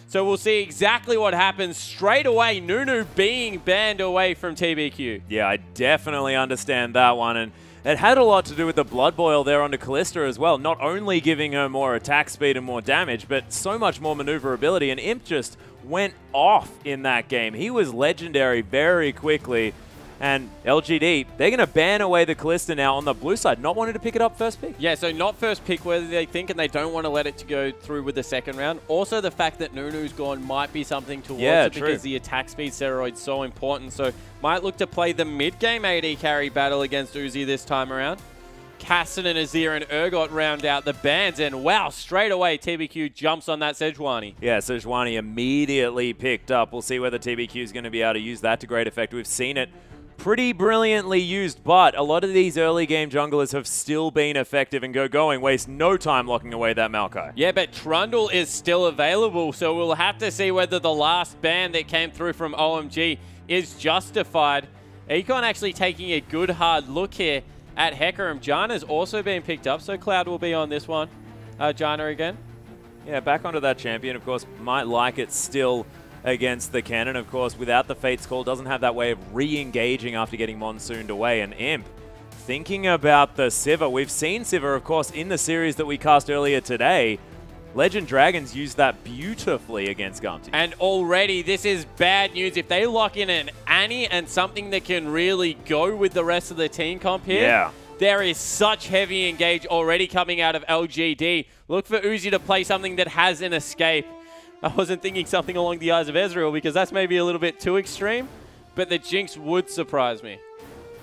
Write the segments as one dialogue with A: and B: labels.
A: So we'll see exactly what happens straight away. Nunu being banned away from TBQ.
B: Yeah, I definitely understand that one. And it had a lot to do with the Blood Boil there onto Callista as well. Not only giving her more attack speed and more damage, but so much more maneuverability. And Imp just went off in that game. He was legendary very quickly. And LGD, they're going to ban away the Callista now on the blue side, not wanting to pick it up first pick.
A: Yeah, so not first pick where they think, and they don't want to let it to go through with the second round. Also, the fact that Nunu's gone might be something towards it because the attack speed steroid's so important. So might look to play the mid-game AD carry battle against Uzi this time around. Cassidy and Azir and Urgot round out the bans, and wow, straight away TBQ jumps on that Sejuani.
B: Yeah, Sejuani immediately picked up. We'll see whether TBQ is going to be able to use that to great effect. We've seen it pretty brilliantly used, but a lot of these early game junglers have still been effective and going, waste no time locking away that Maokai.
A: Yeah, but Trundle is still available, so we'll have to see whether the last ban that came through from OMG is justified. Econ actually taking a good hard look here at Hecarim. Janna's also being picked up, so Cloud will be on this one. Janna again.
B: Yeah, back onto that champion, of course, might like it still against the cannon. Of course, without the Fate's Call, doesn't have that way of re-engaging after getting monsooned away. And Imp, thinking about the Sivir, we've seen Sivir, of course, in the series that we cast earlier today. Legend Dragons used that beautifully against Gumty.
A: And already, this is bad news. If they lock in an Annie and something that can really go with the rest of the team comp here, there is such heavy engage already coming out of LGD. Look for Uzi to play something that has an escape. I wasn't thinking something along the eyes of Ezreal because that's maybe a little bit too extreme, but the Jinx would surprise me.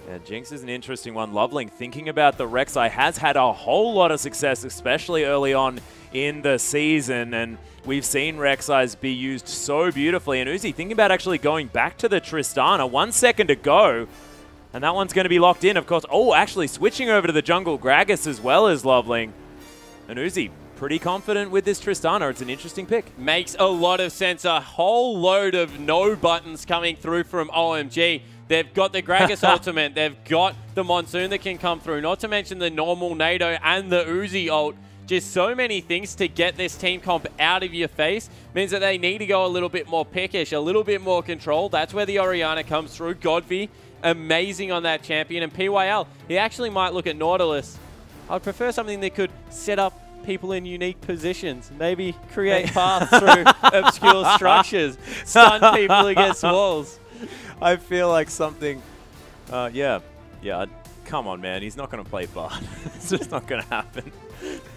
B: Yeah, Jinx is an interesting one. Loveling, thinking about the Rek'Sai, has had a whole lot of success, especially early on in the season, and we've seen Rek'Sais be used so beautifully. And Uzi thinking about actually going back to the Tristana. 1 second to go, and that one's going to be locked in, of course. Oh, actually switching over to the jungle Gragas as well as Loveling. And Uzi pretty confident with this Tristana. It's an interesting pick.
A: Makes a lot of sense. A whole load of no buttons coming through from OMG. They've got the Gragas ultimate. They've got the Monsoon that can come through. Not to mention the normal NATO and the Uzi ult. Just so many things to get this team comp out of your face. Means that they need to go a little bit more pickish, a little bit more control. That's where the Orianna comes through. Godfrey, amazing on that champion. And PYL, he actually might look at Nautilus. I'd prefer something that could set up people in unique positions, maybe create paths through obscure structures, stun people against walls.
B: I feel like something, yeah, come on, man, he's not going to play Bard. It's just not going to happen.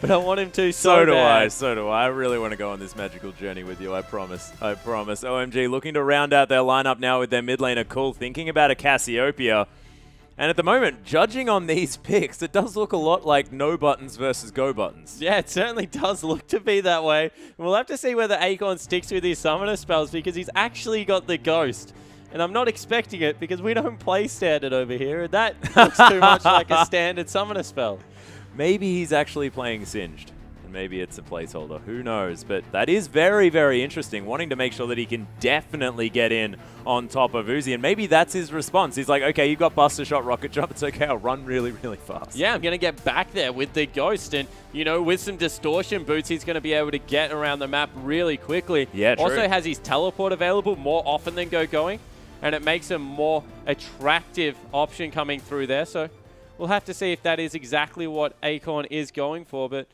A: But I want him to so bad.
B: So do I. I really want to go on this magical journey with you, I promise. I promise. OMG looking to round out their lineup now with their mid laner Cool, thinking about a Cassiopeia. And at the moment, judging on these picks, it does look a lot like no buttons versus go buttons.
A: Yeah, it certainly does look to be that way. We'll have to see whether Akon sticks with his summoner spells because he's actually got the Ghost. And I'm not expecting it because we don't play standard over here. And that looks too much like a standard summoner spell.
B: Maybe he's actually playing Singed. And maybe it's a placeholder. Who knows? But that is very, very interesting. Wanting to make sure that he can definitely get in on top of Uzi. And maybe that's his response. He's like, okay, you've got Buster Shot, Rocket Jump. It's okay. I'll run really, really fast.
A: Yeah, I'm going to get back there with the Ghost. And, you know, with some Distortion boots, he's going to be able to get around the map really quickly.
B: Yeah, true.
A: Also has his Teleport available more often than going. And it makes a more attractive option coming through there. So we'll have to see if that is exactly what Acorn is going for. But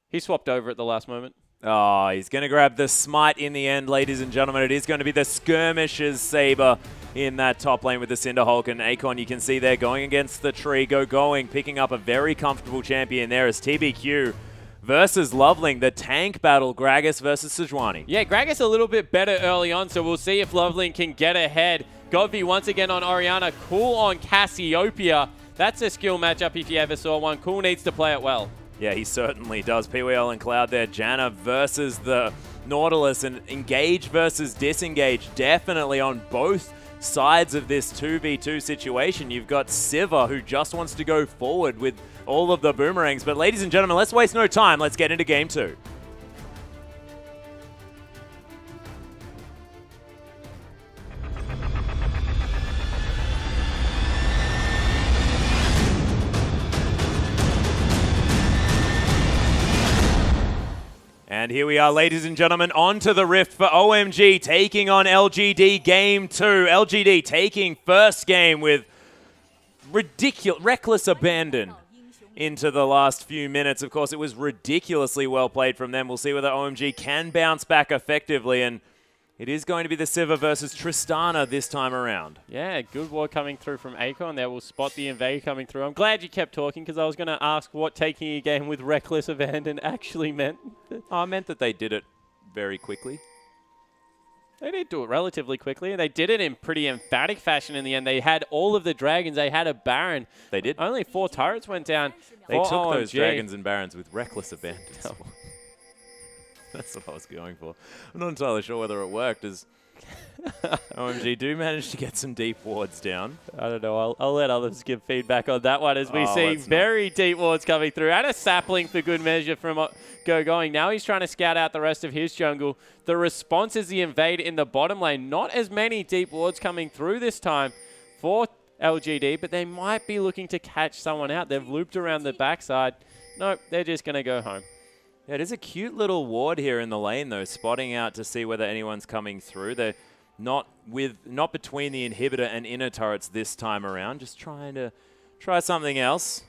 A: he swapped over at the last moment.
B: Oh, he's going to grab the Smite in the end, ladies and gentlemen. It is going to be the Skirmisher's Saber in that top lane with the Cinderhulk. And Acorn, you can see there going against the tree, picking up a very comfortable champion there as TBQ versus Loveling, the tank battle, Gragas versus Sejuani.
A: Yeah, Gragas a little bit better early on, so we'll see if Loveling can get ahead. Godfrey once again on Orianna, Cool on Cassiopeia. That's a skill matchup if you ever saw one. Cool needs to play it well.
B: Yeah, he certainly does. PWL and Cloud there. Janna versus the Nautilus, and engage versus disengage. Definitely on both sides of this 2v2 situation. You've got Sivir, who just wants to go forward with all of the boomerangs. But ladies and gentlemen, let's waste no time. Let's get into game 2. And And here we are, ladies and gentlemen, on to the Rift for OMG, taking on LGD Game 2. LGD taking first game with reckless abandon into the last few minutes. Of course, it was ridiculously well played from them. We'll see whether OMG can bounce back effectively, and it is going to be the Sivir versus Tristana this time around. Yeah, good ward coming through from Acorn there. We'll spot the invade coming through. I'm glad you kept talking because I was going to ask what taking a game with reckless abandon actually meant. I meant that they did it very quickly. They did do it relatively quickly. They did it in pretty emphatic fashion in the end. They had all of the dragons. They had a Baron. They did. Only 4 turrets went down. They took OMG. Those dragons and Barons with reckless abandon. Oh. That's what I was going for. I'm not entirely sure whether it worked, as OMG do manage to get some deep wards down. I don't know. I'll let others give feedback on that one as we see very deep wards coming through. And a sapling for good measure from Going. Now he's trying to scout out the rest of his jungle. The response is the invade in the bottom lane. Not as many deep wards coming through this time for LGD, but they might be looking to catch someone out. They've looped around the backside. Nope, they're just going to go home. Yeah, it is a cute little ward here in the lane, though, spotting out to see whether anyone's coming through. They're not between the inhibitor and inner turrets this time around, just trying to try something else.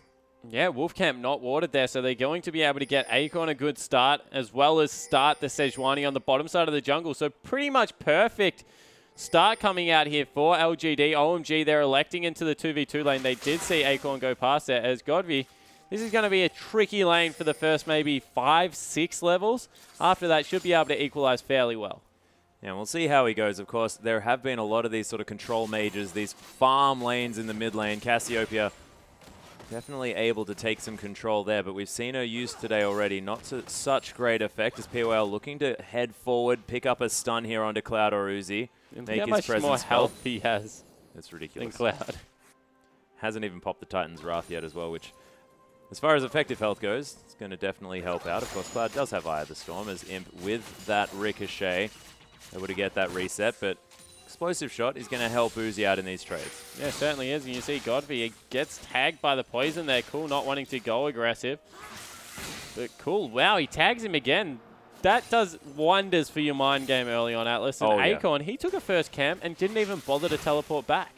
B: Yeah, Wolfcamp not warded there, so they're going to be able to get Acorn a good start, as well as start the Sejuani on the bottom side of the jungle. So pretty much perfect start coming out here for LGD. OMG, they're electing into the 2v2 lane. They did see Acorn go past there as Godvi. This is going to be a tricky lane for the first maybe 5-6 levels. After that, should be able to equalize fairly well. Yeah, we'll see how he goes. Of course, there have been a lot of these sort of control mages, these farm lanes in the mid lane. Cassiopeia definitely able to take some control there, but we've seen her used today already. Not to such great effect as POL looking to head forward, pick up a stun here onto Cloud or Uzi. Make his presence more health he has. That's ridiculous. Than Cloud. Hasn't even popped the Titan's Wrath yet as well, which, as far as effective health goes, it's going to definitely help out. Of course, Cloud does have Eye of the Storm as Imp with that Ricochet able to get that reset, but Explosive Shot is going to help Uzi out in these trades. Yeah, certainly is. And you see Godby, he gets tagged by the poison there. Cool, not wanting to go aggressive. But cool, wow, he tags him again. That does wonders for your mind game early on, Atlas. And Acorn, he took a first camp and didn't even bother to teleport back.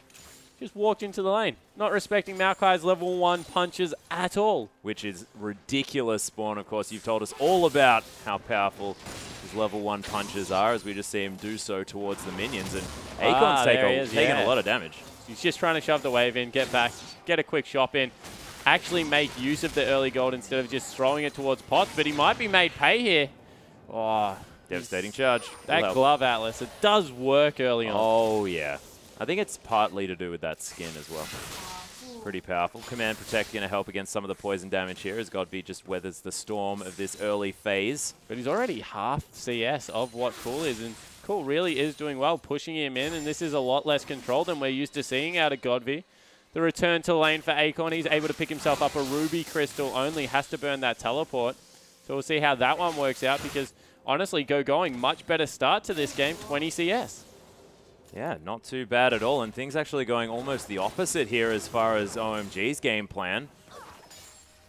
B: Just walked into the lane, not respecting Maokai's level 1 punches at all. Which is ridiculous, Spawn. Of course, you've told us all about how powerful his level 1 punches are, as we just see him do so towards the minions. And Acorn's taking a lot of damage. He's just trying to shove the wave in, get back, get a quick shop in, actually make use of the early gold instead of just throwing it towards pots. But he might be made pay here. Oh, devastating charge. That glove, Atlas, it does work early on. Oh, yeah. I think it's partly to do with that skin as well. Pretty powerful. Command Protect going to help against some of the poison damage here as Godby just weathers the storm of this early phase. But he's already half CS of what Cool is, and Cool really is doing well, pushing him in, and this is a lot less control than we're used to seeing out of Godby. The return to lane for Acorn, he's able to pick himself up a Ruby Crystal only, has to burn that teleport. So we'll see how that one works out because, honestly, Going, much better start to this game, 20 CS. Yeah, not too bad at all, and things actually going almost the opposite here as far as OMG's game plan.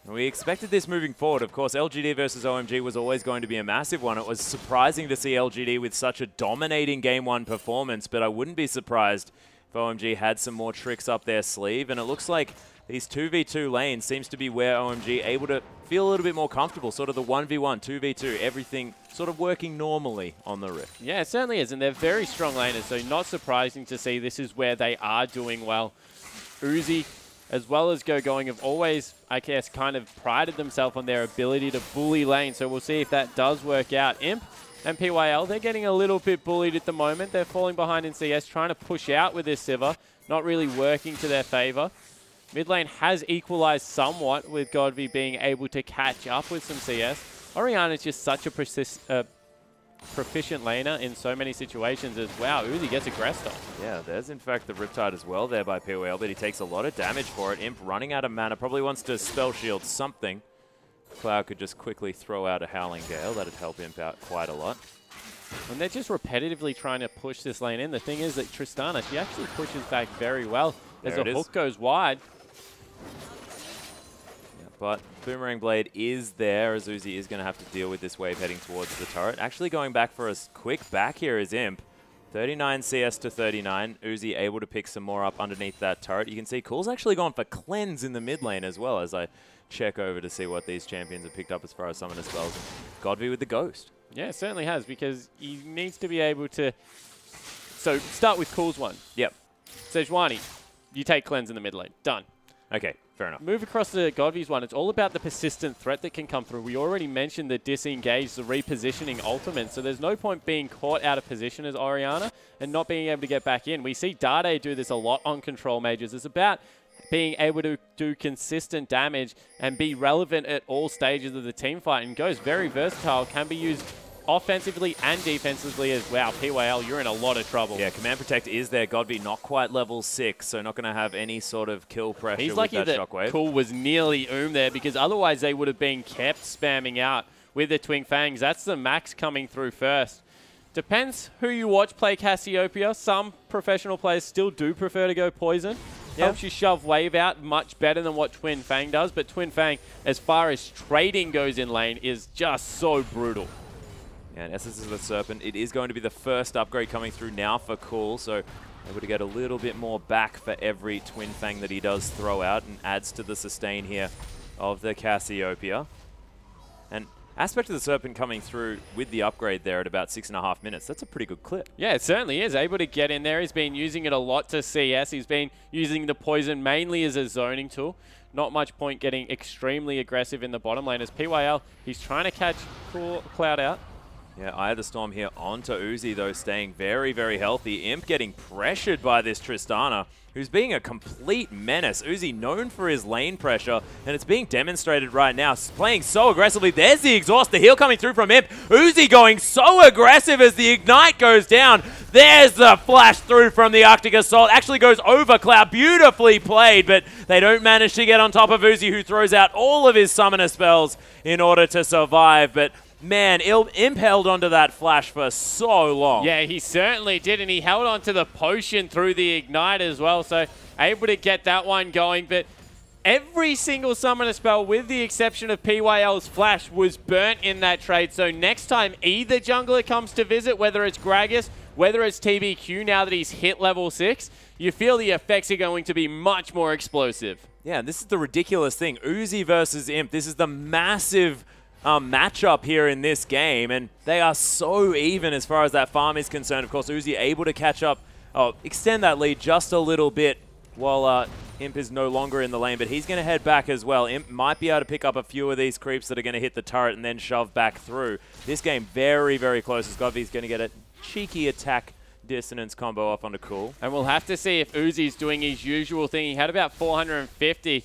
B: We expected this moving forward. Of course, LGD versus OMG was always going to be a massive one. It was surprising to see LGD with such a dominating Game 1 performance, but I wouldn't be surprised if OMG had some more tricks up their sleeve, and it looks like these 2v2 lanes seems to be where OMG able to feel a little bit more comfortable, sort of the 1v1, 2v2, everything sort of working normally on the Rift. Yeah, it certainly is, and they're very strong laners, so not surprising to see this is where they are doing well. Uzi, as well as Going, have always, I guess, kind of prided themselves on their ability to bully lane, so we'll see if that does work out. Imp and PYL, they're getting a little bit bullied at the moment. They're falling behind in CS, trying to push out with this Sivir, not really working to their favor. Mid lane has equalized somewhat with Godby being able to catch up with some CS. Orianna is just such a proficient laner in so many situations as, wow, Uzi gets aggressed on. Yeah, there's in fact the Riptide as well there by POL, but he takes a lot of damage for it. Imp running out of mana, probably wants to spell shield something. Cloud could just quickly throw out a Howling Gale. That'd help Imp out quite a lot. And they're just repetitively trying to push this lane in. The thing is that Tristana, she actually pushes back very well as a hook goes wide. But Boomerang Blade is there, as Uzi is going to have to deal with this wave heading towards the turret. Actually going back for a quick back here is Imp. 39 CS to 39. Uzi able to pick some more up underneath that turret. You can see Cool's actually gone for Cleanse in the mid lane as well, as I check over to see what these champions have picked up as far as summoner spells. Godby with the Ghost.
A: Yeah, it certainly has, because he needs to be able to... So, start with Cool's one.
B: Yep.
A: Sejuani, you take Cleanse in the mid lane. Done.
B: Okay, fair enough.
A: Move across to Godby's one. It's all about the persistent threat that can come through. We already mentioned the disengage, the repositioning ultimate, so there's no point being caught out of position as Orianna and not being able to get back in. We see Dade do this a lot on control mages. It's about being able to do consistent damage and be relevant at all stages of the team fight, and goes very versatile, can be used offensively and defensively as well. PYL, you're in a lot of trouble.
B: Yeah, Command Protect is there. Godby not quite level 6, so not going to have any sort of kill pressure.
A: He's
B: with
A: lucky
B: that
A: that
B: Shockwave.
A: Cool was nearly there, because otherwise they would have been kept spamming out with the Twin Fangs. That's the max coming through first. Depends who you watch play Cassiopeia. Some professional players still do prefer to go Poison. Helps you shove wave out much better than what Twin Fang does, but Twin Fang, as far as trading goes in lane, is just so brutal.
B: Yeah, and Essence of the Serpent, it is going to be the first upgrade coming through now for Cool, so able to get a little bit more back for every Twin Fang that he does throw out, and adds to the sustain here of the Cassiopeia. And Aspect of the Serpent coming through with the upgrade there at about 6.5 minutes. That's a pretty good clip.
A: Yeah, it certainly is. Able to get in there. He's been using it a lot to CS. He's been using the Poison mainly as a zoning tool. Not much point getting extremely aggressive in the bottom lane. As PYL, he's trying to catch Cloud out.
B: Yeah, Eye of the Storm here onto Uzi, though, staying very, very healthy. Imp getting pressured by this Tristana, who's being a complete menace. Uzi known for his lane pressure, and it's being demonstrated right now. Playing so aggressively. There's the exhaust, the heal coming through from Imp. Uzi going so aggressive as the Ignite goes down. There's the flash through from the Arctic Assault. Actually goes over Cloud. Beautifully played, but they don't manage to get on top of Uzi, who throws out all of his summoner spells in order to survive. But man, Imp held onto that flash for so long.
A: Yeah, he certainly did, and he held onto the potion through the Ignite as well, so able to get that one going. But every single summoner spell, with the exception of PYL's flash, was burnt in that trade. So next time either jungler comes to visit, whether it's Gragas, whether it's TBQ, now that he's hit level 6, you feel the effects are going to be much more explosive.
B: Yeah, and this is the ridiculous thing. Uzi versus Imp. This is the massive matchup here in this game, and they are so even as far as that farm is concerned. Of course, Uzi able to catch up, extend that lead just a little bit while Imp is no longer in the lane, but he's going to head back as well. Imp might be able to pick up a few of these creeps that are going to hit the turret and then shove back through. This game very, very close, as Godby's going to get a cheeky attack dissonance combo off onto Cool.
A: And we'll have to see if Uzi's doing his usual thing. He had about 450.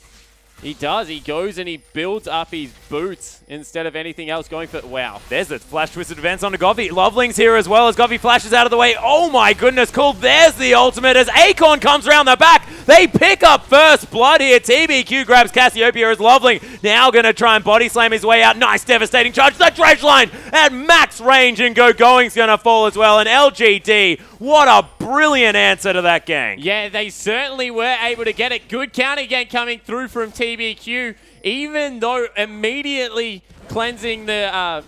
A: He does. He goes and he builds up his boots instead of anything else, going for... Wow.
B: There's the flash twisted advance onto Govy. Loveling's here as well as Govy flashes out of the way. Oh my goodness, Cool. There's the ultimate as Acorn comes around the back. They pick up first blood here. TBQ grabs Cassiopeia as Loveling now going to try and body slam his way out. Nice devastating charge. The dredge line at max range, and Going's going to fall as well. And LGD, what a brilliant answer to that gang.
A: Yeah, they certainly were able to get it. Good counter again coming through from TBQ, even though immediately cleansing the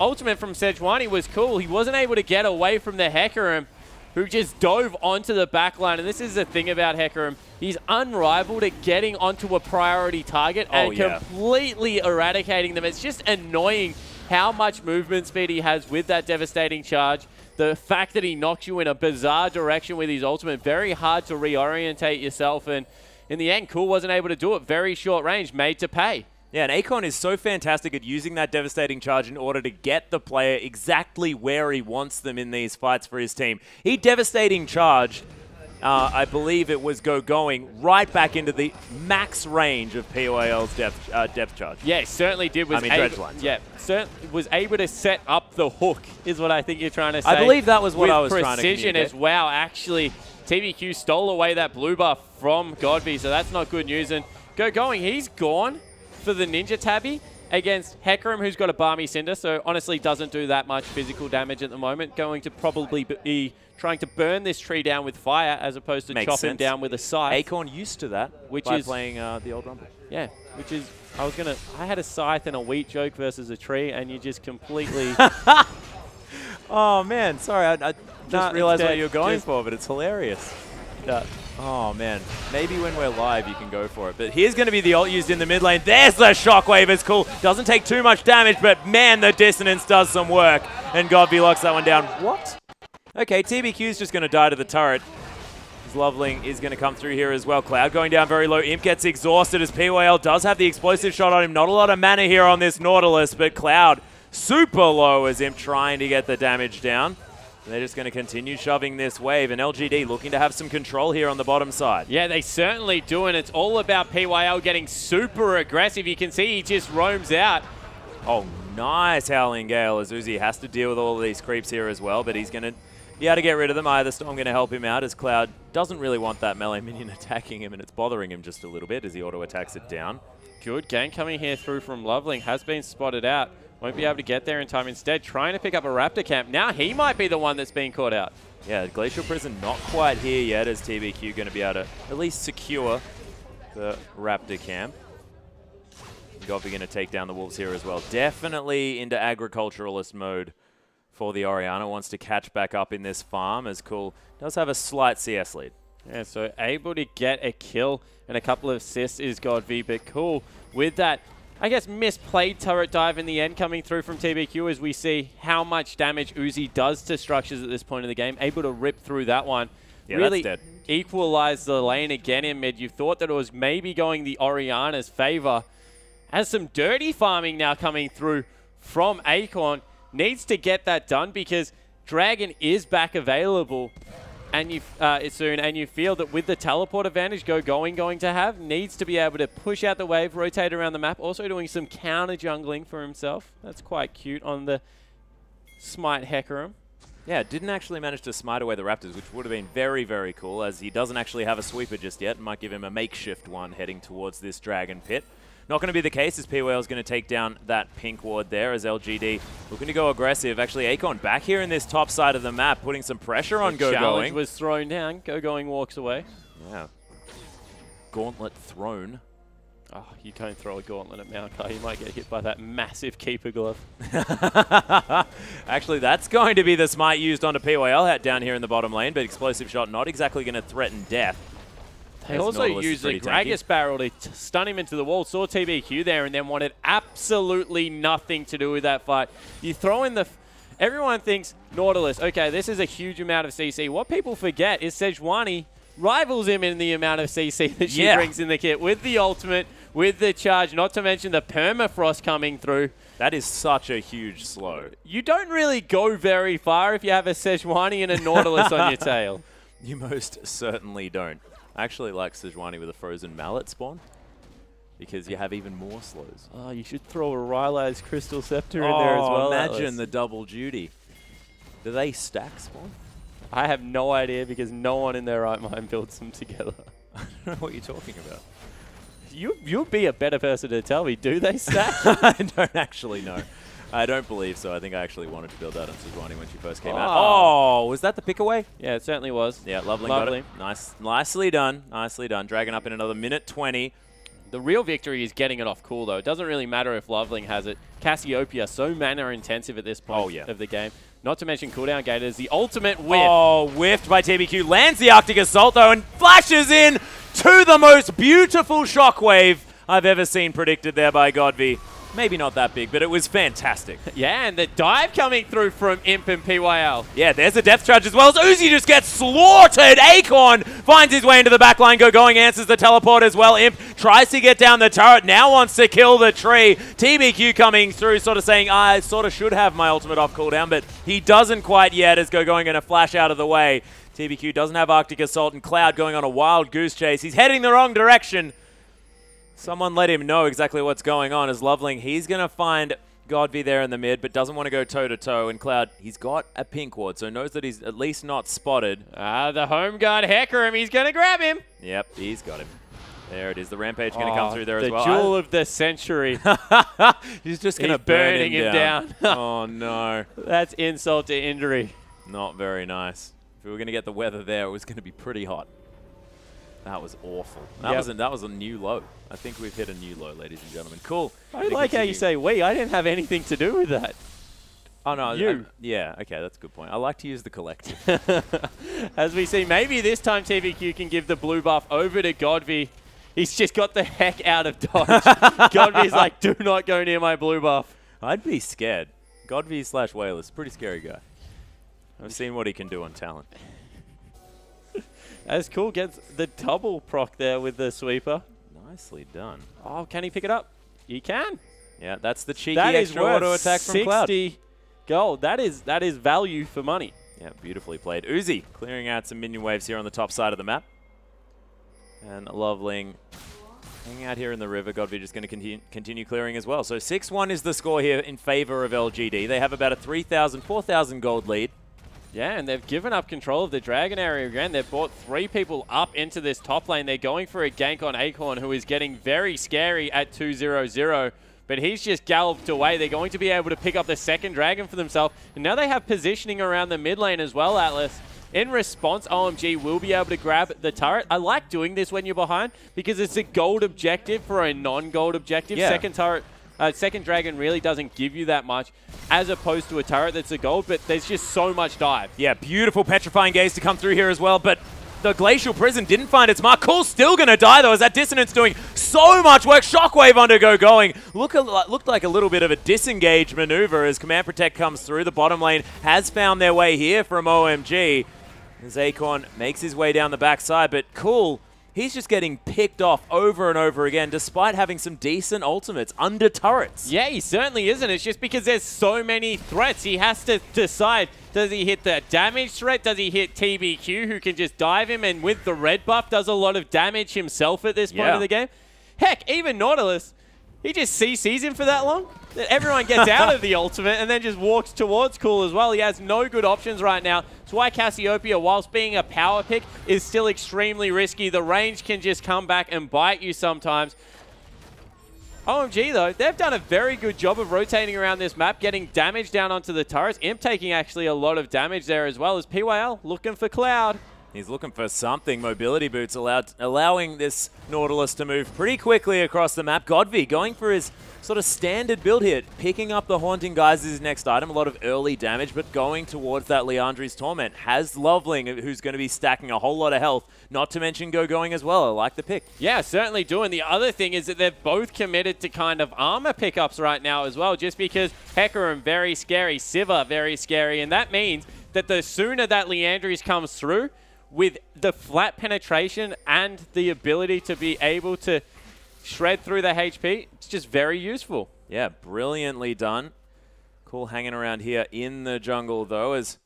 A: ultimate from Sejuani was cool. He wasn't able to get away from the Hecarim, who just dove onto the backline. And this is the thing about Hecarim. He's unrivaled at getting onto a priority target and completely eradicating them. It's just annoying how much movement speed he has with that devastating charge. The fact that he knocks you in a bizarre direction with his ultimate, very hard to reorientate yourself. And in the end, Cool wasn't able to do it. Very short range, made to pay.
B: Yeah, and Acorn is so fantastic at using that devastating charge in order to get the player exactly where he wants them in these fights for his team. He devastating charged, I believe it was going right back into the max range of POAL's depth charge.
A: Yeah, certainly did.
B: Dredge lines.
A: Yeah, certainly was able to set up the hook, is what I think you're trying to say.
B: I believe that was what I was trying to communicate.
A: Precision as well. Actually, TBQ stole away that blue buff from Godby, so that's not good news. And Going, he's gone for the Ninja Tabby against Hecarim, who's got a Balmy Cinder, so honestly doesn't do that much physical damage at the moment. Going to probably be trying to burn this tree down with fire as opposed to chopping down with a scythe.
B: Acorn used to that, which is playing the old Rumble.
A: Yeah, which is, I had a scythe and a wheat joke versus a tree, and you just completely...
B: Oh, man, sorry, I just realized what you were going
A: just
B: for, but it's hilarious. Oh, man. Maybe when we're live, you can go for it. But here's going to be the ult used in the mid lane. There's the shockwave. It's cool. Doesn't take too much damage, but, man, the dissonance does some work. And Godby locks that one down. What? Okay, TBQ's just going to die to the turret. Loveling is going to come through here as well. Cloud going down very low. Imp gets exhausted as PYL does have the explosive shot on him. Not a lot of mana here on this Nautilus, but Cloud super low as Imp trying to get the damage down. And they're just going to continue shoving this wave, and LGD looking to have some control here on the bottom side.
A: Yeah, they certainly do, and it's all about PYL getting super aggressive. You can see he just roams out.
B: Oh, nice Howling Gale as Uzi has to deal with all of these creeps here as well, but he's going to be able to get rid of them. Either Storm going to help him out as Cloud doesn't really want that melee minion attacking him, and it's bothering him just a little bit as he auto-attacks it down.
A: Good gank coming here through from Loveling. Has been spotted out. Won't be able to get there in time. Instead, trying to pick up a Raptor camp. Now he might be the one that's being caught out.
B: Yeah, Glacial Prison not quite here yet as TBQ going to be able to at least secure the Raptor camp. Godby going to take down the Wolves here as well. Definitely into agriculturalist mode for the Orianna. Wants to catch back up in this farm as Cool does have a slight CS lead.
A: Yeah, so able to get a kill and a couple of assists is Godby, but Cool with that, I guess, misplayed turret dive in the end coming through from TBQ as we see how much damage Uzi does to structures at this point in the game. Able to rip through that one.
B: Yeah,
A: really
B: that's dead.
A: Equalize the lane again in mid. You thought that it was maybe going the Orianna's favor. Has some dirty farming now coming through from Acorn. Needs to get that done because Dragon is back available and soon, and you feel that with the teleport advantage going to have, needs to be able to push out the wave, rotate around the map, also doing some counter jungling for himself. That's quite cute on the Smite Hecarim.
B: Yeah, didn't actually manage to smite away the Raptors, which would have been very, very cool, as he doesn't actually have a sweeper just yet. Might give him a makeshift one heading towards this Dragon Pit. Not going to be the case as PWL is going to take down that pink ward there as LGD looking to go aggressive. Actually, Acorn back here in this top side of the map, putting some pressure on Go Going.
A: Challenge was thrown down. Go Going walks away.
B: Yeah. Gauntlet thrown.
A: Oh, you don't throw a gauntlet at Maokai. You might get hit by that massive keeper glove.
B: Actually, that's going to be the smite used onto PYL hat down here in the bottom lane, but explosive shot not exactly going to threaten death.
A: They also used the Gragas barrel to stun him into the wall. Saw TBQ there and then wanted absolutely nothing to do with that fight. You throw in the... Everyone thinks Nautilus, okay, this is a huge amount of CC. What people forget is Sejuani rivals him in the amount of CC that she brings in the kit with the ultimate, with the charge, not to mention the permafrost coming through.
B: That is such a huge slow.
A: You don't really go very far if you have a Sejuani and a Nautilus on your tail.
B: You most certainly don't. I actually like Sejuani with a frozen mallet spawn because you have even more slows.
A: Oh, you should throw a Rylai's Crystal Scepter in there as well.
B: Imagine the double duty. Do they stack spawn?
A: I have no idea because no one in their right mind builds them together.
B: I don't know what you're talking about.
A: You'd be a better person to tell me. Do they stack?
B: I don't actually know. I don't believe so. I think I actually wanted to build that on Sejuani when she first came out. Oh, was that the pick away?
A: Yeah, it certainly was.
B: Yeah, lovely. Got it. Nicely done. Nicely done. Dragon up in another minute 20.
A: The real victory is getting it off cool, though. It doesn't really matter if Loveling has it. Cassiopeia, so mana-intensive at this point of the game. Not to mention cooldown gators. The ultimate whiff.
B: Oh, whiffed by TBQ. Lands the Arctic Assault, though, and flashes in to the most beautiful shockwave I've ever seen predicted there by Godby. Maybe not that big, but it was fantastic.
A: Yeah, and the dive coming through from Imp and PYL.
B: Yeah, there's a death charge as well as Uzi just gets slaughtered. Acorn finds his way into the backline. Go Going answers the teleport as well. Imp tries to get down the turret, now wants to kill the tree. TBQ coming through, sort of saying, I sort of should have my ultimate off cooldown, but he doesn't quite yet as Go Going going to flash out of the way. TBQ doesn't have Arctic Assault and Cloud going on a wild goose chase. He's heading the wrong direction. Someone let him know exactly what's going on as Loveling. He's going to find Godby there in the mid, but doesn't want to go toe-to-toe. And Cloud, he's got a pink ward, so knows that he's at least not spotted.
A: The home guard Hecarim, he's going to grab him.
B: Yep, he's got him. There it is. The Rampage going to come through there as well.
A: The jewel of the century.
B: He's just going to burn him down. Oh, no.
A: That's insult to injury.
B: Not very nice. If we were going to get the weather there, it was going to be pretty hot. That was awful. That was a new low. I think we've hit a new low, ladies and gentlemen. Cool.
A: I like how you say we. I didn't have anything to do with that.
B: Oh, no.
A: You.
B: Yeah, okay, that's a good point. I like to use the collective.
A: As we see, maybe this time TVQ can give the blue buff over to Godby. He's just got the heck out of dodge. Godby's like, do not go near my blue buff.
B: I'd be scared. Godby / Whalers, pretty scary guy. I've seen what he can do on talent.
A: As Cool gets the double proc there with the sweeper.
B: Nicely done.
A: Oh, can he pick it up? He can.
B: Yeah, that's the cheeky
A: That is
B: extra
A: worth
B: auto attack from Cloud.
A: 60 gold. That is value for money.
B: Yeah, beautifully played. Uzi clearing out some minion waves here on the top side of the map. And Loveling hanging out here in the river. Godby just going to continue clearing as well. So 6-1 is the score here in favor of LGD. They have about a 3,000, 4,000 gold lead.
A: Yeah, and they've given up control of the Dragon area again. They've brought 3 people up into this top lane. They're going for a gank on Acorn, who is getting very scary at 2-0-0. But he's just galloped away. They're going to be able to pick up the second Dragon for themselves. And now they have positioning around the mid lane as well, Atlas. In response, OMG will be able to grab the turret. I like doing this when you're behind because it's a gold objective for a non-gold objective.
B: Yeah.
A: Second Dragon really doesn't give you that much as opposed to a turret that's a gold, but there's just so much dive.
B: Yeah, beautiful Petrifying Gaze to come through here as well, but the Glacial Prison didn't find its mark. Cool's still going to die, though, as that Dissonance doing so much work. Shockwave undergo going. Looked like a little bit of a disengage maneuver as Command Protect comes through. The bottom lane has found their way here from OMG as Acorn makes his way down the backside, but Cool, he's just getting picked off over and over again, despite having some decent ultimates under turrets.
A: Yeah, he certainly isn't. It's just because there's so many threats. He has to decide, does he hit the damage threat? Does he hit TBQ, who can just dive him? And with the red buff, does a lot of damage himself at this point of the game. Heck, even Nautilus, he just CCs him for that long. Everyone gets out of the ultimate and then just walks towards Cool as well. He has no good options right now. That's why Cassiopeia, whilst being a power pick, is still extremely risky. The range can just come back and bite you sometimes. OMG, though, they've done a very good job of rotating around this map, getting damage down onto the turrets. Imp taking actually a lot of damage there as well as PYL looking for Cloud.
B: He's looking for something. Mobility boots allowing this Nautilus to move pretty quickly across the map. Godby going for his sort of standard build here, picking up the Haunting Guise as his next item. A lot of early damage, but going towards that Liandry's Torment. Has Loveling, who's going to be stacking a whole lot of health, not to mention going as well. I like the pick.
A: Yeah, certainly do. And the other thing is that they're both committed to kind of armor pickups right now as well, just because Hecarim, very scary, Siva, very scary, and that means that the sooner that Liandry's comes through, with the flat penetration and the ability to be able to shred through the HP, it's just very useful.
B: Yeah, brilliantly done. Cool hanging around here in the jungle, though, as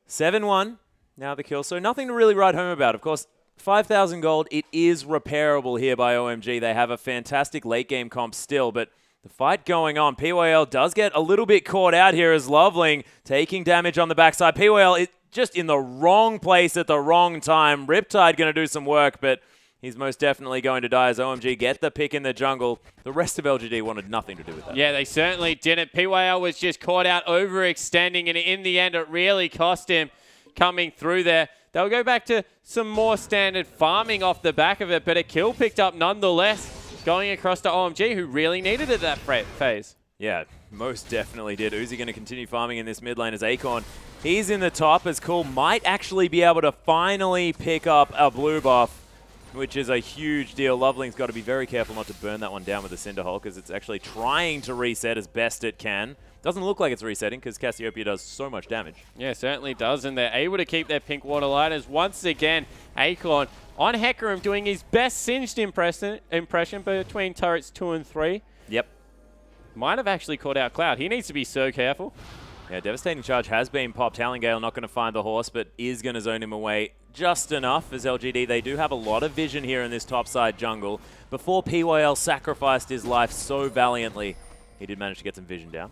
B: 7-1, now the kill. So nothing to really write home about. Of course, 5,000 gold, it is repairable here by OMG. They have a fantastic late game comp still, but the fight going on. PYL does get a little bit caught out here as Loveling taking damage on the backside. PYL just in the wrong place at the wrong time. Riptide going to do some work, but he's most definitely going to die as OMG get the pick in the jungle. The rest of LGD wanted nothing to do with that.
A: Yeah, they certainly didn't. PYL was just caught out overextending, and in the end, it really cost him coming through there. They'll go back to some more standard farming off the back of it, but a kill picked up nonetheless, going across to OMG, who really needed it that phase.
B: Yeah, most definitely did. Uzi going to continue farming in this mid lane as Acorn. He's in the top as Cool might actually be able to finally pick up a blue buff, which is a huge deal. Loveling's got to be very careful not to burn that one down with the Cinder Hole because it's actually trying to reset as best it can. Doesn't look like it's resetting because Cassiopeia does so much damage.
A: Yeah, certainly does, and they're able to keep their pink water light as once again Acorn on Hecarim doing his best singed impression between turrets 2 and 3.
B: Yep.
A: Might have actually caught out Cloud. He needs to be so careful.
B: Yeah, Devastating Charge has been popped. Howlingale not going to find the horse, but is going to zone him away just enough as LGD. They do have a lot of vision here in this topside jungle. Before PYL sacrificed his life so valiantly, he did manage to get some vision down.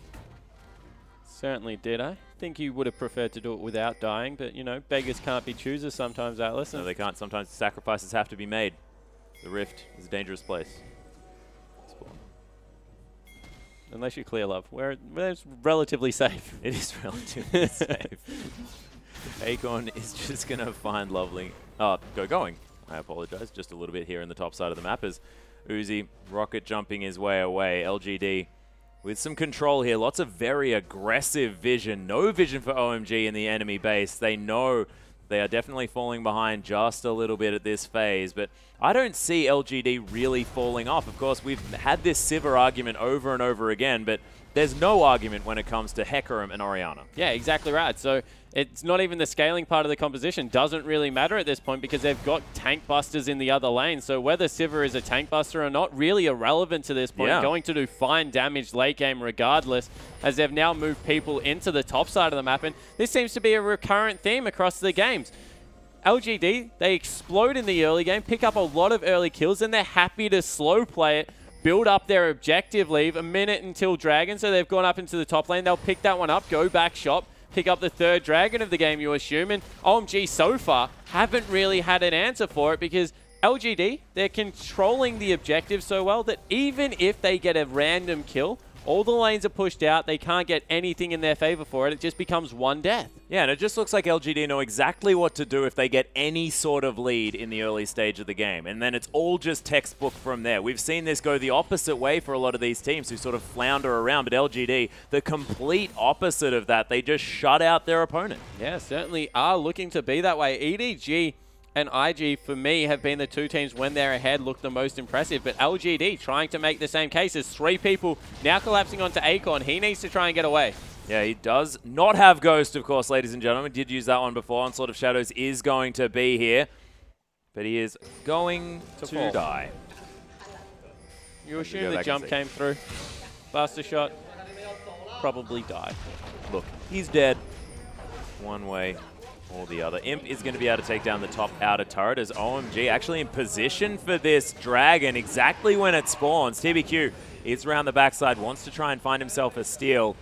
A: Certainly did. I think he would have preferred to do it without dying, but, you know, beggars can't be choosers sometimes, Atlas.
B: No, they can't. Sometimes sacrifices have to be made. The Rift is a dangerous place.
A: Unless you clear love, where it's relatively safe.
B: It is relatively safe. Acorn is just going to find Lovely. Going. I apologize, just a little bit here in the top side of the map as Uzi rocket jumping his way away. LGD with some control here. Lots of very aggressive vision. No vision for OMG in the enemy base. They know they are definitely falling behind just a little bit at this phase, but I don't see LGD really falling off. Of course, we've had this Sivir argument over and over again, but there's no argument when it comes to Hecarim and Orianna.
A: Yeah, exactly right. So it's not even the scaling part of the composition. Doesn't really matter at this point because they've got tank busters in the other lane. So whether Sivir is a tank buster or not, really irrelevant to this point.
B: Yeah.
A: Going to do fine damage late game regardless, as they've now moved people into the top side of the map. And this seems to be a recurrent theme across the games. LGD, they explode in the early game, pick up a lot of early kills, and they're happy to slow play it, build up their objective, leave a minute until Dragon, so they've gone up into the top lane. They'll pick that one up, go back shop, pick up the third Dragon of the game, you assume. And OMG so far haven't really had an answer for it because LGD, they're controlling the objective so well that even if they get a random kill, all the lanes are pushed out. They can't get anything in their favor for it. It just becomes one death.
B: Yeah, and it just looks like LGD know exactly what to do if they get any sort of lead in the early stage of the game. And then it's all just textbook from there. We've seen this go the opposite way for a lot of these teams who sort of flounder around. But LGD, the complete opposite of that. They just shut out their opponent.
A: Yeah, certainly are looking to be that way. EDG and IG, for me, have been the two teams when they're ahead look the most impressive. But LGD trying to make the same case. There's three people now collapsing onto Akon. He needs to try and get away.
B: Yeah, he does not have Ghost, of course, ladies and gentlemen. Did use that one before. Onslaught of Shadows is going to be here. But he is going to die.
A: You assume the jump came through. Buster shot. Probably died.
B: Look, he's dead. One way or the other. Imp is going to be able to take down the top outer turret as OMG actually in position for this Dragon exactly when it spawns. TBQ is around the backside, wants to try and find himself a steal.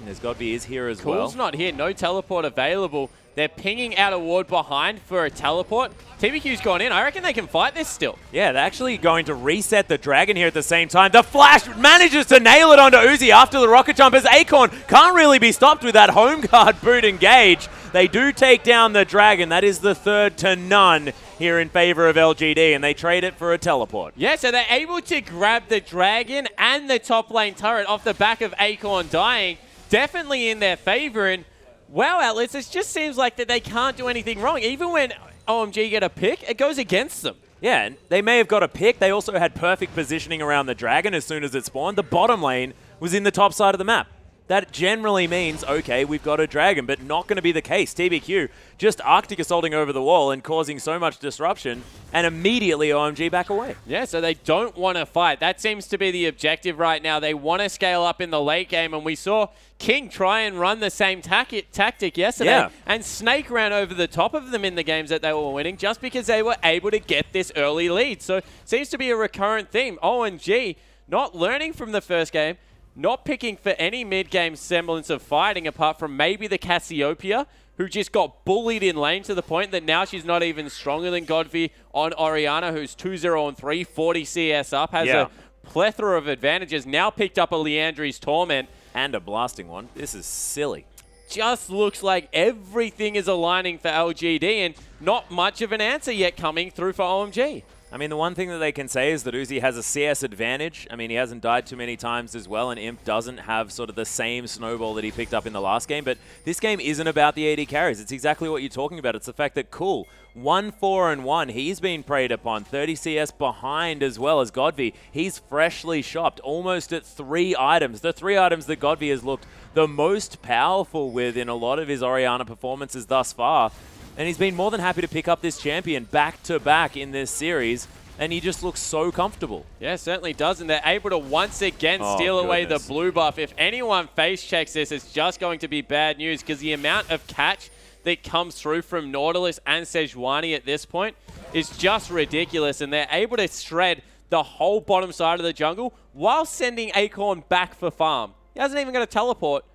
B: There's Godby is here as well.
A: Cool's not here, no teleport available. They're pinging out a ward behind for a teleport. TBQ's gone in. I reckon they can fight this still.
B: Yeah, they're actually going to reset the Dragon here at the same time. The Flash manages to nail it onto Uzi after the rocket jump as Acorn can't really be stopped with that home guard boot engage. They do take down the Dragon. That is the 3rd to none here in favor of LGD, and they trade it for a teleport.
A: Yeah, so they're able to grab the Dragon and the top lane turret off the back of Acorn dying. Definitely in their favor, and wow, Atlas, it just seems like that they can't do anything wrong. Even when OMG get a pick, it goes against them.
B: Yeah, and they may have got a pick. They also had perfect positioning around the Dragon as soon as it spawned. The bottom lane was in the top side of the map. That generally means, okay, we've got a Dragon, but not going to be the case. TBQ just Arctic assaulting over the wall and causing so much disruption, and immediately OMG back away.
A: Yeah, so they don't want to fight. That seems to be the objective right now. They want to scale up in the late game, and we saw King try and run the same tactic yesterday and Snake ran over the top of them in the games that they were winning just because they were able to get this early lead. So it seems to be a recurrent theme. OMG not learning from the first game, not picking for any mid-game semblance of fighting apart from maybe the Cassiopeia, who just got bullied in lane to the point that now she's not even stronger than Godfrey on Orianna, who's 2-0-3, 40 CS up, has a plethora of advantages, now picked up a Leandri's Torment.
B: And a blasting one. This is silly.
A: Just looks like everything is aligning for LGD and not much of an answer yet coming through for OMG.
B: I mean, the one thing that they can say is that Uzi has a CS advantage. I mean, he hasn't died too many times as well, and Imp doesn't have sort of the same snowball that he picked up in the last game. But this game isn't about the AD carries. It's exactly what you're talking about. It's the fact that Cool, 1-4-1, he's been preyed upon. 30 CS behind as well as Godby. He's freshly shopped, almost at 3 items. The 3 items that Godby has looked the most powerful with in a lot of his Orianna performances thus far. And he's been more than happy to pick up this champion back-to-back in this series, and he just looks so comfortable.
A: Yeah, certainly does, and they're able to once again steal away the blue buff. If anyone face checks this, it's just going to be bad news, because the amount of catch that comes through from Nautilus and Sejuani at this point is just ridiculous, and they're able to shred the whole bottom side of the jungle while sending Acorn back for farm. He hasn't even got a teleport.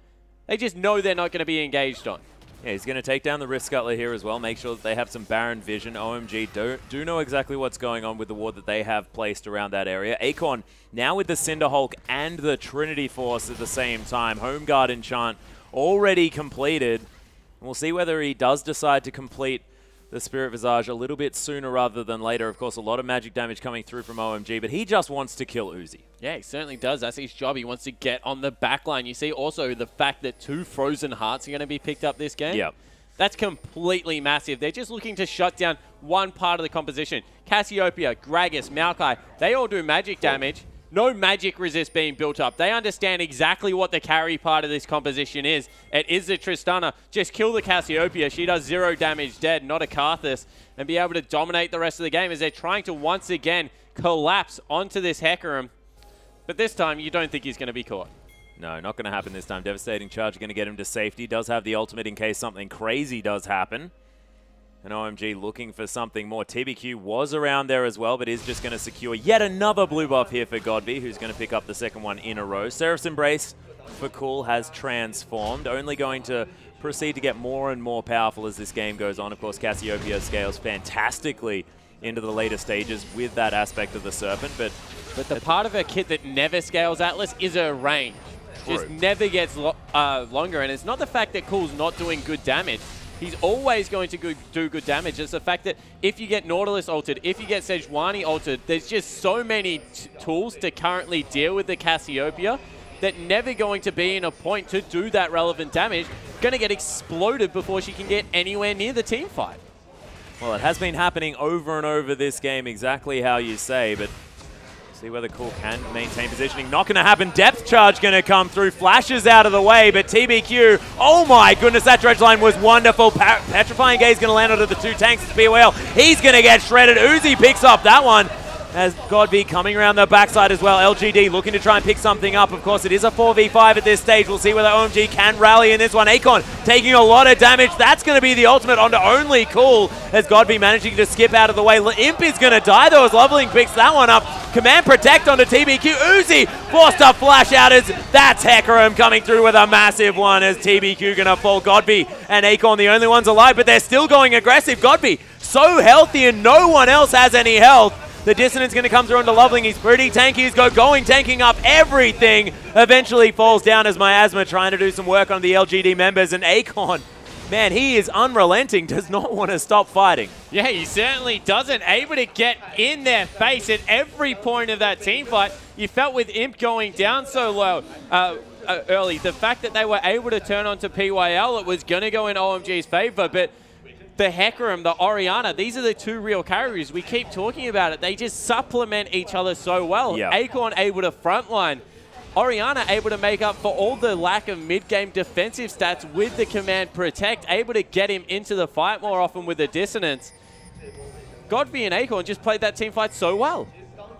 A: They just know they're not going to be engaged on.
B: Yeah, he's going to take down the Rift Scuttler here as well, make sure that they have some Baron vision. OMG do know exactly what's going on with the ward that they have placed around that area. Acorn now with the Cinder Hulk and the Trinity Force at the same time. Home Guard enchant already completed. We'll see whether he does decide to complete the Spirit Visage a little bit sooner rather than later. Of course, a lot of magic damage coming through from OMG, but he just wants to kill Uzi.
A: Yeah, he certainly does. That's his job. He wants to get on the back line. You see also the fact that 2 Frozen Hearts are going to be picked up this game.
B: Yep.
A: That's completely massive. They're just looking to shut down one part of the composition. Cassiopeia, Gragas, Maokai, they all do magic damage. No magic resist being built up. They understand exactly what the carry part of this composition is. It is the Tristana. Just kill the Cassiopeia. She does 0 damage dead, not a Karthus, and be able to dominate the rest of the game as they're trying to once again collapse onto this Hecarim. But this time, you don't think he's going to be caught.
B: No, not going to happen this time. Devastating Charge going to get him to safety. Does have the ultimate in case something crazy does happen. And OMG looking for something more. TBQ was around there as well, but is just going to secure yet another blue buff here for Godby, who's going to pick up the second one in a row. Seraph's Embrace for Cool has transformed, only going to proceed to get more and more powerful as this game goes on. Of course, Cassiopeia scales fantastically into the later stages with that aspect of the Serpent, but
A: the part of her kit that never scales Atlas is her range. Just never gets longer, and it's not the fact that Cool's not doing good damage. He's always going to do good damage. It's the fact that if you get Nautilus altered, if you get Sejuani altered, there's just so many tools to currently deal with the Cassiopeia that never going to be in a point to do that relevant damage. Going to get exploded before she can get anywhere near the team fight.
B: Well, it has been happening over and over this game, exactly how you say, but see whether Cool can maintain positioning. Not going to happen. Depth Charge going to come through. Flashes out of the way, but TBQ, oh my goodness, that dredge line was wonderful. Petrifying Gaze going to land onto the 2 tanks. It's POL. He's going to get shredded. Uzi picks up that one. As Godby coming around the backside as well. LGD looking to try and pick something up. Of course, it is a 4v5 at this stage. We'll see whether OMG can rally in this one. Akon taking a lot of damage. That's going to be the ultimate onto only Cool as Godby managing to skip out of the way. Imp is going to die though as Loveling picks that one up. Command Protect onto TBQ. Uzi forced to flash out as that's Hecarim coming through with a massive one as TBQ going to fall. Godby and Akon the only ones alive, but they're still going aggressive. Godby so healthy and no one else has any health. The Dissonance going to come through onto Loveling. He's pretty tanky. He's tanking up everything. Eventually falls down as Miasma trying to do some work on the LGD members. And Akon, man, he is unrelenting. Does not want to stop fighting.
A: Yeah, he certainly doesn't. Able to get in their face at every point of that team fight. You felt with Imp going down so low early, the fact that they were able to turn onto PYL, it was going to go in OMG's favor, but the Hecarim, the Orianna, these are the 2 real carries. We keep talking about it. They just supplement each other so well.
B: Yep.
A: Akon able to frontline. Orianna able to make up for all the lack of mid-game defensive stats with the Command Protect, able to get him into the fight more often with the Dissonance. Godby and Akon just played that team fight so well.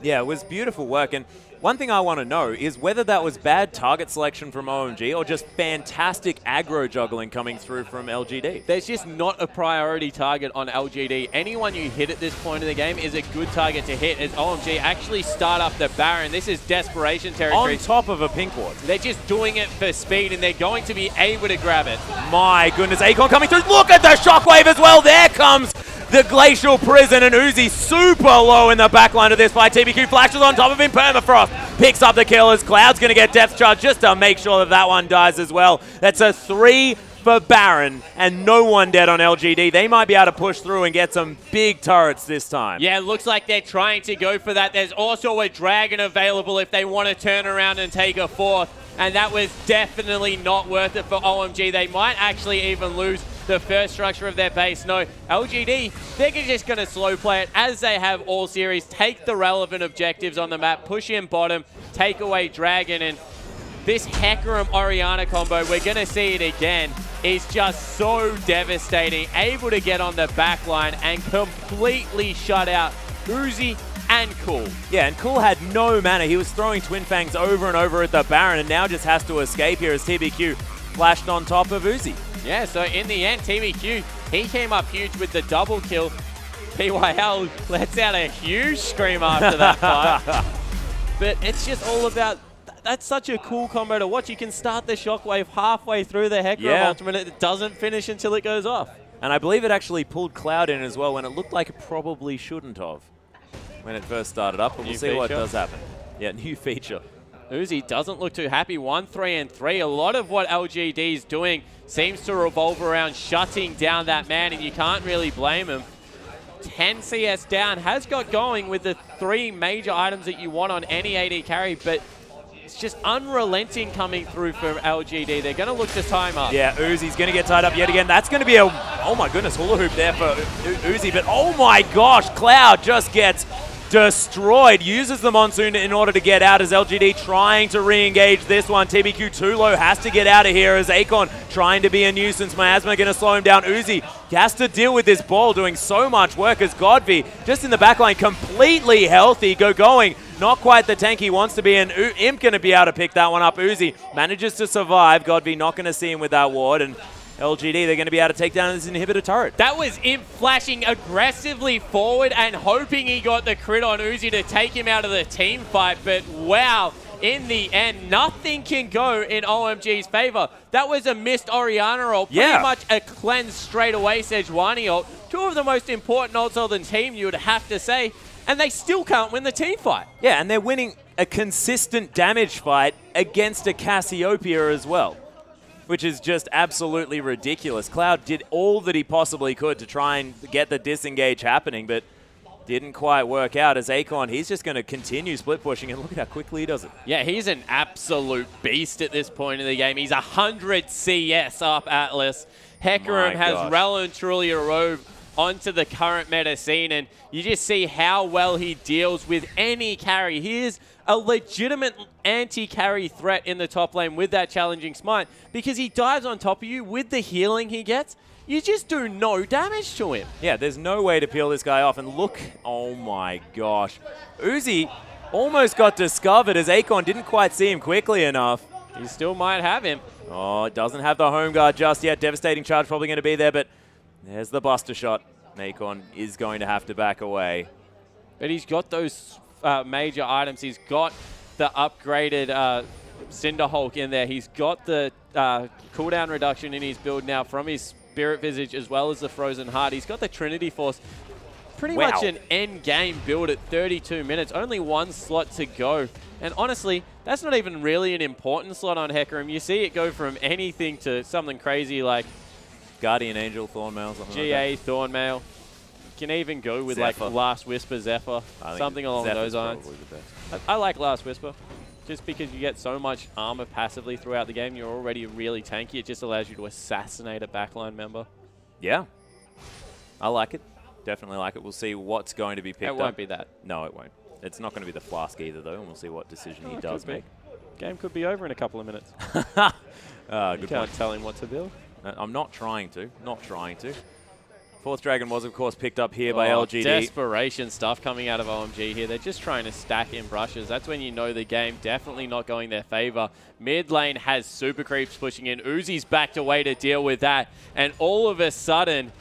B: Yeah, it was beautiful work. And one thing I want to know is whether that was bad target selection from OMG or just fantastic aggro juggling coming through from LGD.
A: There's just not a priority target on LGD. Anyone you hit at this point in the game is a good target to hit as OMG actually start up the Baron. This is desperation territory.
B: On top of a pink ward.
A: They're just doing it for speed and they're going to be able to grab it.
B: My goodness, Akon coming through. Look at the shockwave as well. There comes the Glacial Prison, and Uzi super low in the back line of this fight. TBQ flashes on top of him. Permafrost picks up the killers. Cloud's going to get Depth Charge just to make sure that that one dies as well. That's a 3 for Baron, and no one dead on LGD. They might be able to push through and get some big turrets this time.
A: Yeah, it looks like they're trying to go for that. There's also a Dragon available if they want to turn around and take a 4th, and that was definitely not worth it for OMG. They might actually even lose the first structure of their base. No, LGD, they're just going to slow play it as they have all series. Take the relevant objectives on the map, push in bottom, take away Dragon, and this Hecarim Orianna combo, we're going to see it again, is just so devastating. Able to get on the back line and completely shut out Uzi and Cool.
B: Yeah, and Cool had no mana. He was throwing Twin Fangs over and over at the Baron and now just has to escape here as TBQ flashed on top of Uzi.
A: Yeah, so in the end, TBQ, he came up huge with the double kill. PYL lets out a huge scream after that fight. But it's just all about, that's such a cool combo to watch. You can start the shockwave halfway through the Hecarim ultimate. It doesn't finish until it goes off.
B: And I believe it actually pulled Cloud in as well when it looked like it probably shouldn't have when it first started up. But we'll see what does happen. Yeah, new feature.
A: Uzi doesn't look too happy. 1-3-3. A lot of what LGD is doing seems to revolve around shutting down that man, and you can't really blame him. 10 CS down, has got going with the 3 major items that you want on any AD carry, but it's just unrelenting coming through for LGD. They're going to look to time up.
B: Yeah, Uzi's going to get tied up yet again. That's going to be a, oh my goodness, hula hoop there for Uzi, but oh my gosh, Cloud just gets destroyed. Uses the Monsoon in order to get out as LGD trying to re-engage this one. TBQ too low, has to get out of here as Akon trying to be a nuisance. Miasma going to slow him down. Uzi has to deal with this ball, doing so much work as Godvi just in the backline, completely healthy. Going. Not quite the tank he wants to be, and Imp going to be able to pick that one up. Uzi manages to survive. Godvi not going to see him with that ward, and LGD, they're going to be able to take down this inhibitor turret.
A: That was Imp flashing aggressively forward and hoping he got the crit on Uzi to take him out of the team fight, but wow, in the end, nothing can go in OMG's favor. That was a missed Orianna ult, pretty much a cleanse straight away Sejuani ult. 2 of the most important ults of the team, you would have to say, and they still can't win the team fight.
B: Yeah, and they're winning a consistent damage fight against a Cassiopeia as well, which is just absolutely ridiculous. Cloud did all that he possibly could to try and get the disengage happening, but didn't quite work out as Akon, he's just going to continue split pushing, and look at how quickly he does it.
A: Yeah, he's an absolute beast at this point in the game. He's 100 CS up Atlas. Hecarim has well and truly arrived onto the current meta scene, and you just see how well he deals with any carry. He is a legitimate anti-carry threat in the top lane with that challenging smite, because he dives on top of you with the healing he gets. You just do no damage to him.
B: Yeah, there's no way to peel this guy off, and look, oh my gosh. Uzi almost got discovered as Akon didn't quite see him quickly enough.
A: He still might have him.
B: Oh, it doesn't have the home guard just yet. Devastating charge probably going to be there, but there's the buster shot. Akon is going to have to back away.
A: But he's got those major items. He's got the upgraded Cinderhulk in there. He's got the cooldown reduction in his build now from his Spirit Visage as well as the Frozen Heart. He's got the Trinity Force. Pretty much an end game build at 32 minutes. Only 1 slot to go. And honestly, that's not even really an important slot on Hecarim. You see it go from anything to something crazy like
B: Guardian Angel, Thornmail, something
A: GA,
B: like that.
A: Thornmail. You can even go with
B: Zephyr.
A: like Last Whisper, Zephyr, something along those lines. I like Last Whisper. Just because you get so much armor passively throughout the game, you're already really tanky. It just allows you to assassinate a backline member.
B: Yeah. I like it. Definitely like it. We'll see what's going to be picked up.
A: It won't be that.
B: No, it won't. It's not going to be the Flask either, though, and we'll see what decision he does make.
A: Game could be over in a couple of minutes.
B: You
A: can't tell him what to build.
B: I'm not trying to. Not trying to. Fourth Dragon was, of course, picked up here by LGD.
A: Desperation stuff coming out of OMG here. They're just trying to stack in brushes. That's when you know the game definitely not going their favor. Mid lane has super creeps pushing in. Uzi's backed away to deal with that. And all of a sudden,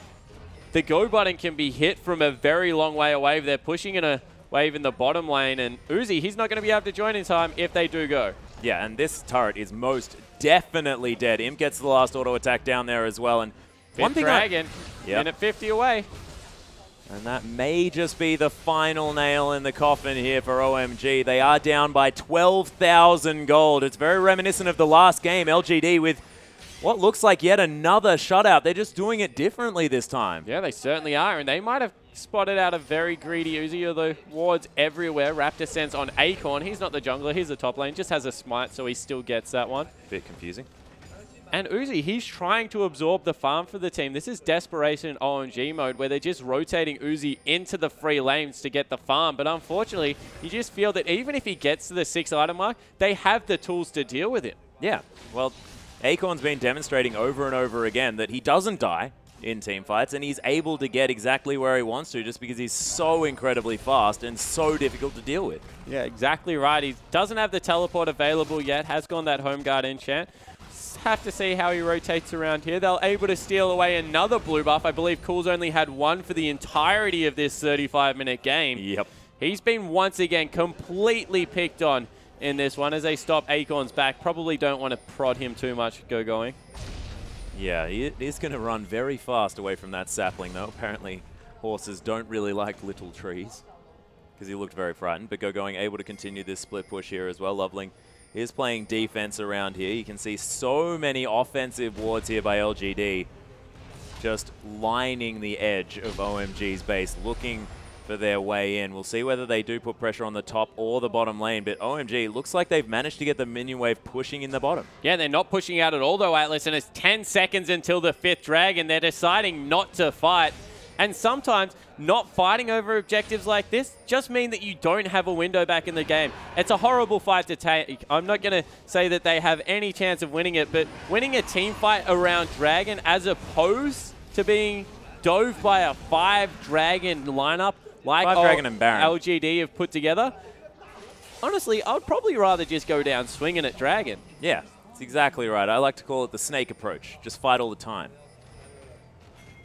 A: the go button can be hit from a very long way away. They're pushing in a wave in the bottom lane. And Uzi, he's not going to be able to join in time if they do go.
B: Yeah, and this turret is most definitely dead. Imp gets the last auto attack down there as well. And
A: one thing Dragon, minute 50 away.
B: And that may just be the final nail in the coffin here for OMG. They are down by 12,000 gold. It's very reminiscent of the last game, LGD, with what looks like yet another shutout. They're just doing it differently this time.
A: Yeah, they certainly are. And they might have spotted out a very greedy Uzi, although wards everywhere. Raptor Sense on Akon. He's not the jungler. He's the top lane. Just has a smite, so he still gets that one.
B: Bit confusing.
A: And Uzi, he's trying to absorb the farm for the team. This is desperation in OMG mode where they're just rotating Uzi into the free lanes to get the farm. But unfortunately, you just feel that even if he gets to the 6 item mark, they have the tools to deal with it.
B: Yeah, well, Akon's been demonstrating over and over again that he doesn't die in team fights, and he's able to get exactly where he wants to just because he's so incredibly fast and so difficult to deal with.
A: Yeah, exactly right. He doesn't have the teleport available yet, has gone that home guard enchant. Have to see how he rotates around here. They're able to steal away another blue buff. I believe Cool's only had one for the entirety of this 35-minute game.
B: Yep.
A: He's been once again completely picked on in this one as they stop Akon's back. Probably don't want to prod him too much going.
B: Yeah, he is going to run very fast away from that sapling, though. Apparently, horses don't really like little trees because he looked very frightened. But going able to continue this split push here as well. Loveling is playing defense around here. You can see so many offensive wards here by LGD, just lining the edge of OMG's base, looking for their way in. We'll see whether they do put pressure on the top or the bottom lane, but OMG looks like they've managed to get the minion wave pushing in the bottom. Yeah,
A: they're not pushing out at all though, Atlas, and it's 10 seconds until the 5th dragon. They're deciding not to fight. And sometimes not fighting over objectives like this just mean that you don't have a window back in the game. It's a horrible fight to take. I'm not going to say that they have any chance of winning it, but winning a team fight around Dragon as opposed to being dove by a 5-dragon lineup like
B: Dragon and Baron.
A: LGD have put together, honestly, I would probably rather just go down swinging at Dragon.
B: Yeah, that's exactly right. I like to call it the snake approach. Just fight all the time.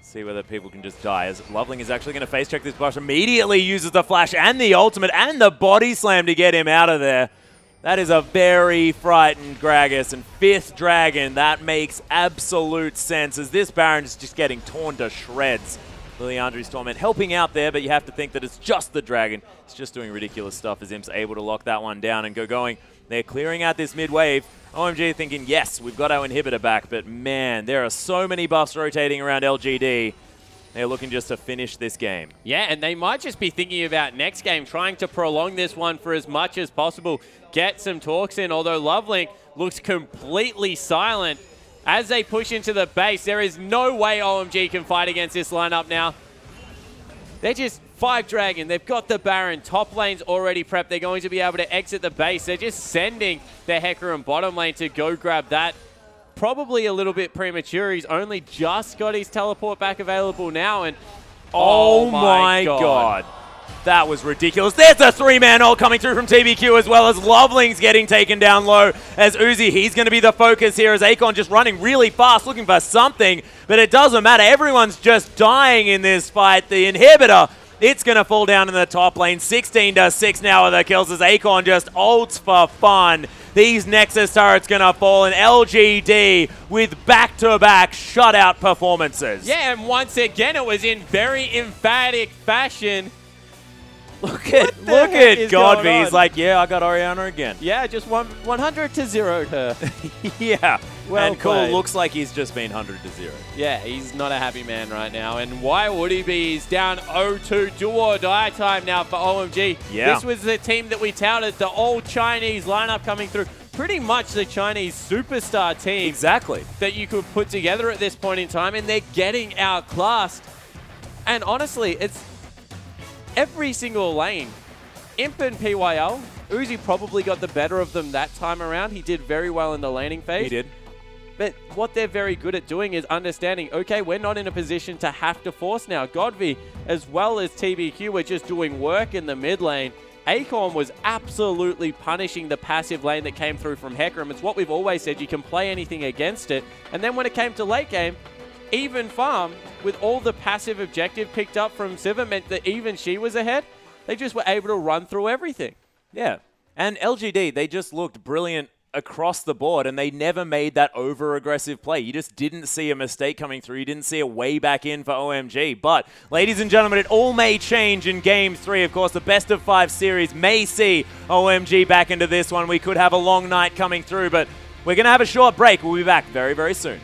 B: See whether people can just die, as Loveling is actually going to face check this boss. Immediately uses the flash and the ultimate and the body slam to get him out of there. That is a very frightened Gragas, and 5th dragon, that makes absolute sense, as this Baron is just getting torn to shreds. Liliandry's Torment helping out there, but you have to think that it's just the dragon. It's just doing ridiculous stuff as Imp's able to lock that one down and go going. They're clearing out this mid wave. OMG thinking, yes, we've got our inhibitor back, but man, there are so many buffs rotating around LGD. They're looking just to finish this game.
A: Yeah, and they might just be thinking about next game, trying to prolong this one for as much as possible, get some talks in, although Loveling looks completely silent. As they push into the base, there is no way OMG can fight against this lineup now. They're just 5-dragon. They've got the Baron. Top lane's already prepped. They're going to be able to exit the base. They're just sending their Hecarim bottom lane to go grab that. Probably a little bit premature. He's only just got his teleport back available now. And
B: oh my god. That was ridiculous. There's a 3-man ult coming through from TBQ, as well as Loveling's getting taken down low. As Uzi, he's going to be the focus here, as Akon just running really fast, looking for something. But it doesn't matter. Everyone's just dying in this fight. The inhibitor, it's going to fall down in the top lane. 16-6 now with the kills, as Akon just ults for fun. These Nexus turrets going to fall, and LGD with back-to-back shutout performances.
A: Yeah, and once again, it was in very emphatic fashion.
B: Look at Godby. He's like, yeah, I got Orianna again.
A: Yeah, just 100-0'd her.
B: Yeah.
A: Well
B: and Cool
A: played.
B: looks like he's just been 100-0.
A: Yeah, he's not a happy man right now. And why would he be? He's down 0-2, do or die time now for OMG.
B: Yeah.
A: This was the team that we touted, the all-Chinese lineup coming through. Pretty much the Chinese superstar team.
B: Exactly.
A: That you could put together at this point in time, and they're getting outclassed. And honestly, it's every single lane. Imp and PYL, Uzi probably got the better of them that time around. He did very well in the laning phase.
B: He did.
A: But what they're very good at doing is understanding, okay, we're not in a position to have to force now. Godby, as well as TBQ, were just doing work in the mid lane. Akon was absolutely punishing the passive lane that came through from Hecarim. It's what we've always said, you can play anything against it. And then when it came to late game, even farm, with all the passive objective picked up from Sivir, meant that even she was ahead. They just were able to run through everything.
B: Yeah. And LGD, they just looked brilliant across the board, and they never made that over-aggressive play. You just didn't see a mistake coming through. You didn't see a way back in for OMG. But, ladies and gentlemen, it all may change in Game 3. Of course, the best-of-5 series may see OMG back into this one. We could have a long night coming through, but we're going to have a short break. We'll be back very, very soon.